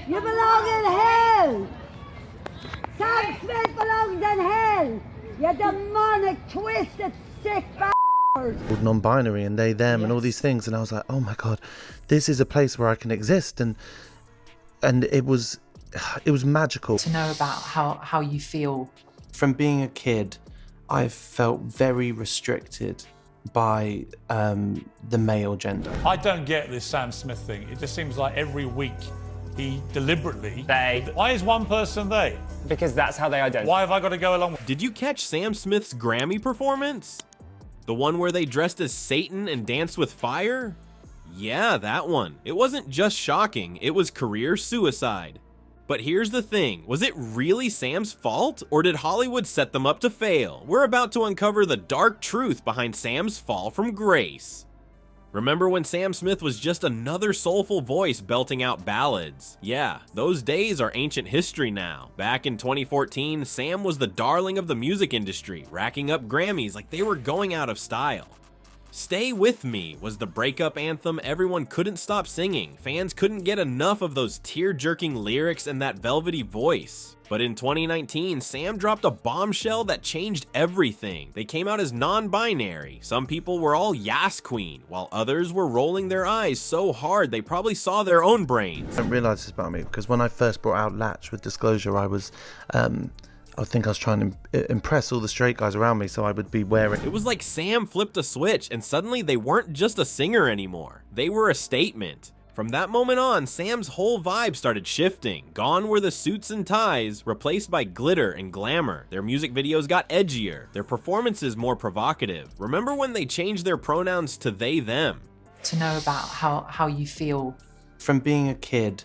You belong in hell! Sam Smith belongs in hell! You demonic, twisted, sick bastard! Non-binary and they, them, and all these things, and I was like, oh my god, this is a place where I can exist, and it was magical. To know about how you feel. From being a kid, I've felt very restricted by the male gender. I don't get this Sam Smith thing. It just seems like every week he deliberately... They. Why is one person they? Because that's how they identify. Why have I got to go along with... Did you catch Sam Smith's Grammy performance? The one where they dressed as Satan and danced with fire? Yeah, that one. It wasn't just shocking, it was career suicide. But here's the thing, was it really Sam's fault, or did Hollywood set them up to fail? We're about to uncover the dark truth behind Sam's fall from grace. Remember when Sam Smith was just another soulful voice belting out ballads? Yeah, those days are ancient history now. Back in 2014, Sam was the darling of the music industry, racking up Grammys like they were going out of style. Stay With Me was the breakup anthem everyone couldn't stop singing. Fans couldn't get enough of those tear-jerking lyrics and that velvety voice. But in 2019, Sam dropped a bombshell that changed everything. They came out as non-binary. Some people were all Yas Queen, while others were rolling their eyes so hard they probably saw their own brains. I didn't realise this about me, because when I first brought out Latch with Disclosure, I think I was trying to impress all the straight guys around me, so I would be wearing... It was like Sam flipped a switch, and suddenly they weren't just a singer anymore. They were a statement. From that moment on, Sam's whole vibe started shifting. Gone were the suits and ties, replaced by glitter and glamour. Their music videos got edgier, their performances more provocative. Remember when they changed their pronouns to they, them? To know about how you feel. From being a kid,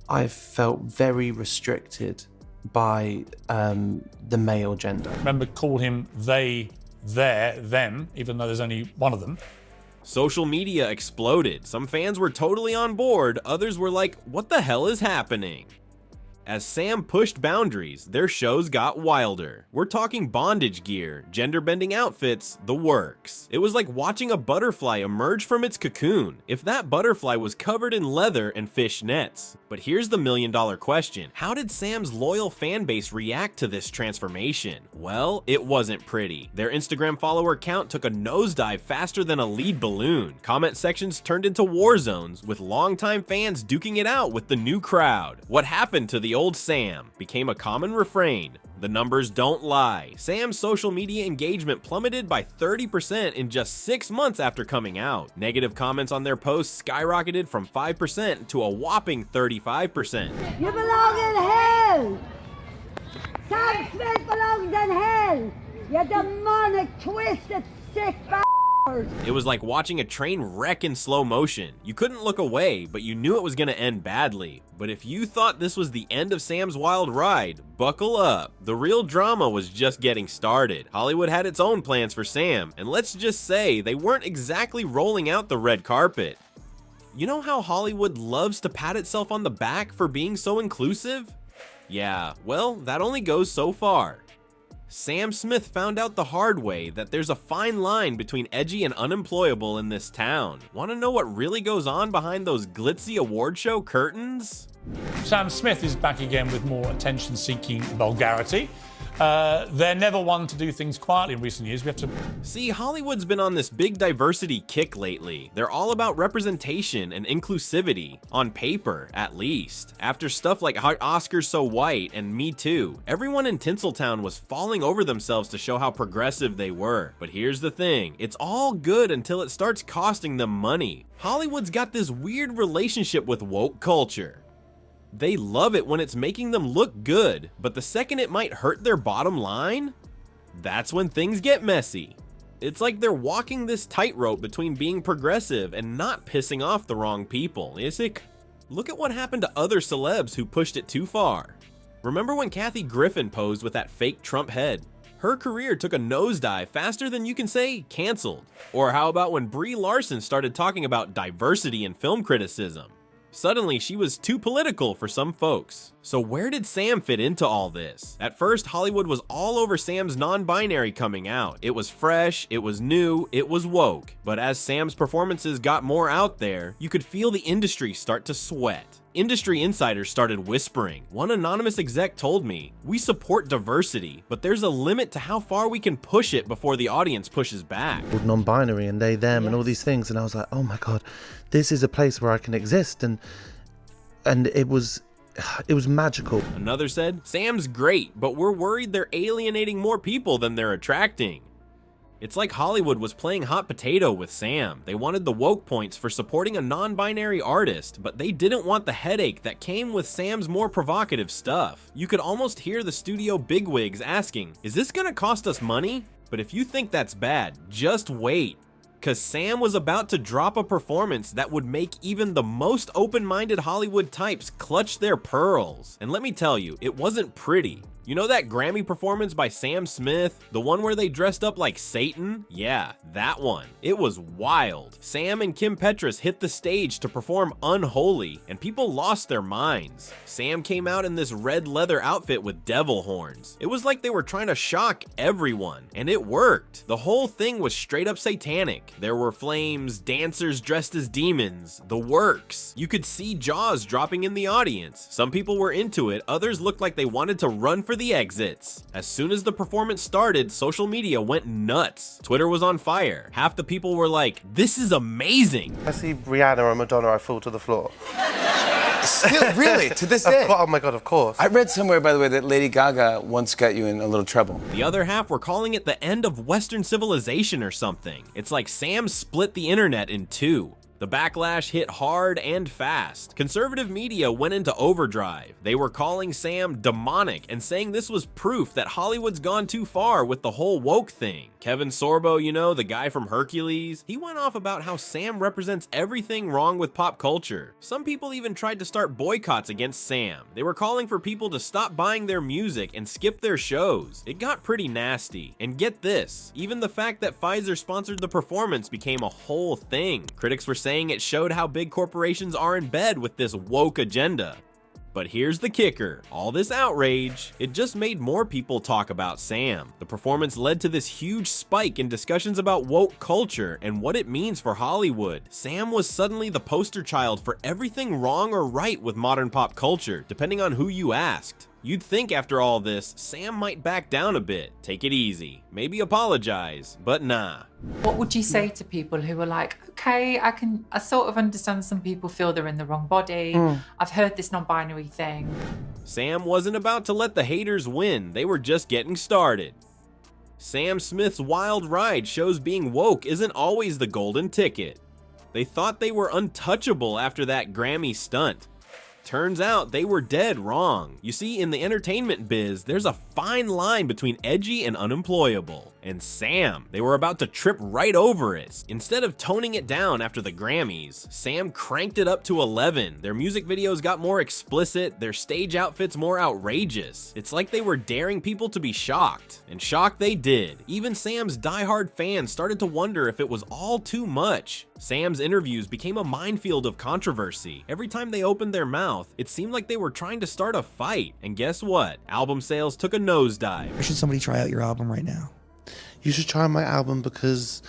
I've felt very restricted by the male gender. Remember, call him they, their, them, even though there's only one of them. Social media exploded. Some fans were totally on board, others were like, what the hell is happening? As Sam pushed boundaries, their shows got wilder. We're talking bondage gear, gender-bending outfits, the works. It was like watching a butterfly emerge from its cocoon, if that butterfly was covered in leather and fish nets. But here's the million-dollar question. How did Sam's loyal fan base react to this transformation? Well, it wasn't pretty. Their Instagram follower count took a nosedive faster than a lead balloon. Comment sections turned into war zones, with longtime fans duking it out with the new crowd. What happened to the old Sam became a common refrain. The numbers don't lie. Sam's social media engagement plummeted by 30% in just 6 months after coming out. Negative comments on their posts skyrocketed from 5% to a whopping 35%. You belong in hell! Sam Smith belongs in hell! You demonic, twisted, sick bastard! It was like watching a train wreck in slow motion. You couldn't look away, but you knew it was gonna end badly. But if you thought this was the end of Sam's wild ride, buckle up. The real drama was just getting started. Hollywood had its own plans for Sam, and let's just say they weren't exactly rolling out the red carpet. You know how Hollywood loves to pat itself on the back for being so inclusive? Yeah, well, that only goes so far. Sam Smith found out the hard way that there's a fine line between edgy and unemployable in this town. Want to know what really goes on behind those glitzy award show curtains? Sam Smith is back again with more attention-seeking vulgarity. They're never one to do things quietly in recent years. We have to... See, Hollywood's been on this big diversity kick lately. They're all about representation and inclusivity, on paper, at least. After stuff like Oscars So White and Me Too, everyone in Tinseltown was falling over themselves to show how progressive they were. But here's the thing, it's all good until it starts costing them money. Hollywood's got this weird relationship with woke culture. They love it when it's making them look good, but the second it might hurt their bottom line, that's when things get messy. It's like they're walking this tightrope between being progressive and not pissing off the wrong people. Look at what happened to other celebs who pushed it too far. Remember when Kathy Griffin posed with that fake Trump head? Her career took a nosedive faster than you can say canceled. Or how about when Brie Larson started talking about diversity in film criticism? Suddenly, she was too political for some folks. So where did Sam fit into all this? At first, Hollywood was all over Sam's non-binary coming out. It was fresh, it was new, it was woke. But as Sam's performances got more out there, you could feel the industry start to sweat. Industry insiders started whispering. One anonymous exec told me, "We support diversity, but there's a limit to how far we can push it before the audience pushes back." Non-binary and they, them, and all these things, and I was like, oh my god, this is a place where I can exist, and it was magical. Another said, "Sam's great, but we're worried they're alienating more people than they're attracting." It's like Hollywood was playing hot potato with Sam. They wanted the woke points for supporting a non-binary artist, but they didn't want the headache that came with Sam's more provocative stuff. You could almost hear the studio bigwigs asking, "Is this gonna cost us money?" But if you think that's bad, just wait. Cause Sam was about to drop a performance that would make even the most open-minded Hollywood types clutch their pearls. And let me tell you, it wasn't pretty. You know that Grammy performance by Sam Smith? The one where they dressed up like Satan? Yeah, that one. It was wild. Sam and Kim Petras hit the stage to perform Unholy, and people lost their minds. Sam came out in this red leather outfit with devil horns. It was like they were trying to shock everyone, and it worked. The whole thing was straight up satanic. There were flames, dancers dressed as demons, the works. You could see jaws dropping in the audience. Some people were into it, others looked like they wanted to run for the exits. As soon as the performance started, social media went nuts. Twitter was on fire. Half the people were like, "This is amazing." I see Rihanna or Madonna, I fall to the floor. Still, really, to this day? Oh my god, of course. I read somewhere, by the way, that Lady Gaga once got you in a little trouble. The other half were calling it the end of Western civilization or something. It's like Sam split the internet in two. The backlash hit hard and fast. Conservative media went into overdrive. They were calling Sam demonic and saying this was proof that Hollywood's gone too far with the whole woke thing. Kevin Sorbo, you know, the guy from Hercules, he went off about how Sam represents everything wrong with pop culture. Some people even tried to start boycotts against Sam. They were calling for people to stop buying their music and skip their shows. It got pretty nasty. And get this, even the fact that Pfizer sponsored the performance became a whole thing. Critics were saying it showed how big corporations are in bed with this woke agenda. But here's the kicker. All this outrage, it just made more people talk about Sam. The performance led to this huge spike in discussions about woke culture and what it means for Hollywood. Sam was suddenly the poster child for everything wrong or right with modern pop culture, depending on who you asked. You'd think after all this, Sam might back down a bit, take it easy, maybe apologize, but nah. What would you say to people who are like, okay, I sort of understand some people feel they're in the wrong body. I've heard this non-binary thing. Sam wasn't about to let the haters win. They were just getting started. Sam Smith's wild ride shows being woke isn't always the golden ticket. They thought they were untouchable after that Grammy stunt. Turns out they were dead wrong. You see, in the entertainment biz, there's a fine line between edgy and unemployable. And Sam, they were about to trip right over it. Instead of toning it down after the Grammys, Sam cranked it up to 11. Their music videos got more explicit, their stage outfits more outrageous. It's like they were daring people to be shocked. And shocked they did. Even Sam's diehard fans started to wonder if it was all too much. Sam's interviews became a minefield of controversy. Every time they opened their mouth, it seemed like they were trying to start a fight. And guess what? Album sales took a nosedive. Or should somebody try out your album right now? You should try my album because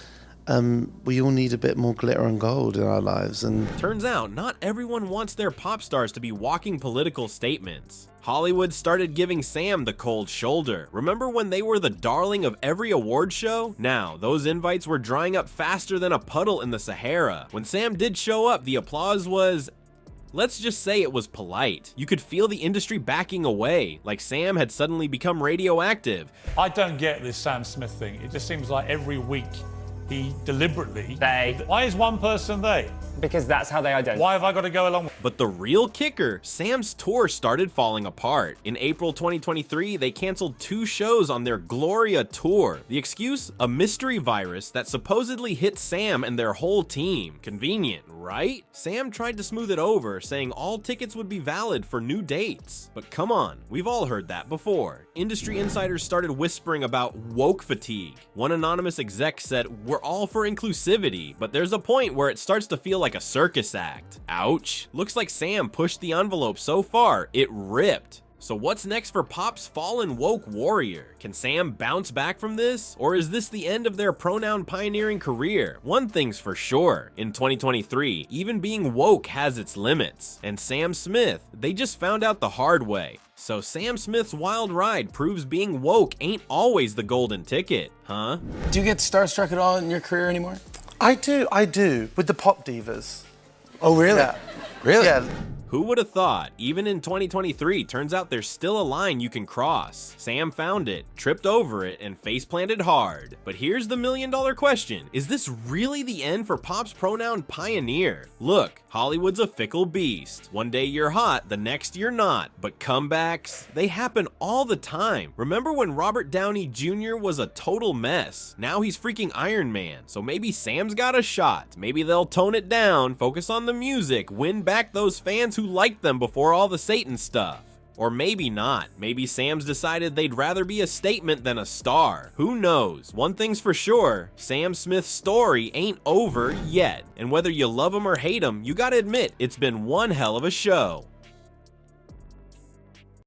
we all need a bit more glitter and gold in our lives. And turns out, not everyone wants their pop stars to be walking political statements. Hollywood started giving Sam the cold shoulder. Remember when they were the darling of every award show? Now, those invites were drying up faster than a puddle in the Sahara. When Sam did show up, the applause was, let's just say it was polite. You could feel the industry backing away, like Sam had suddenly become radioactive. I don't get this Sam Smith thing. It just seems like every week he deliberately... Why is one person they? Because that's how they identify. Why have I got to go along with... But the real kicker, Sam's tour started falling apart. In April 2023, they canceled 2 shows on their Gloria tour. The excuse? A mystery virus that supposedly hit Sam and their whole team. Convenient, right? Sam tried to smooth it over, saying all tickets would be valid for new dates. But come on, we've all heard that before. Industry insiders started whispering about woke fatigue. One anonymous exec said, "We're all for inclusivity, but there's a point where it starts to feel like a circus act." Ouch. Looks like Sam pushed the envelope so far, it ripped. So what's next for Pop's fallen woke warrior? Can Sam bounce back from this? Or is this the end of their pronoun pioneering career? One thing's for sure, in 2023, even being woke has its limits. And Sam Smith, they just found out the hard way. So Sam Smith's wild ride proves being woke ain't always the golden ticket, huh? Do you get starstruck at all in your career anymore? I do, with the pop divas. Oh, really? Yeah. Really? Yeah. Who would have thought? Even in 2023, turns out there's still a line you can cross. Sam found it, tripped over it, and face planted hard. But here's the million-dollar question. Is this really the end for Pop's pronoun pioneer? Look, Hollywood's a fickle beast. One day you're hot, the next you're not. But comebacks, they happen all the time. Remember when Robert Downey Jr. was a total mess? Now he's freaking Iron Man. So maybe Sam's got a shot. Maybe they'll tone it down, focus on the music, win back those fans who liked them before all the Satan stuff. Or maybe not. Maybe Sam's decided they'd rather be a statement than a star. Who knows? One thing's for sure, Sam Smith's story ain't over yet. And whether you love him or hate him, you gotta admit, it's been one hell of a show.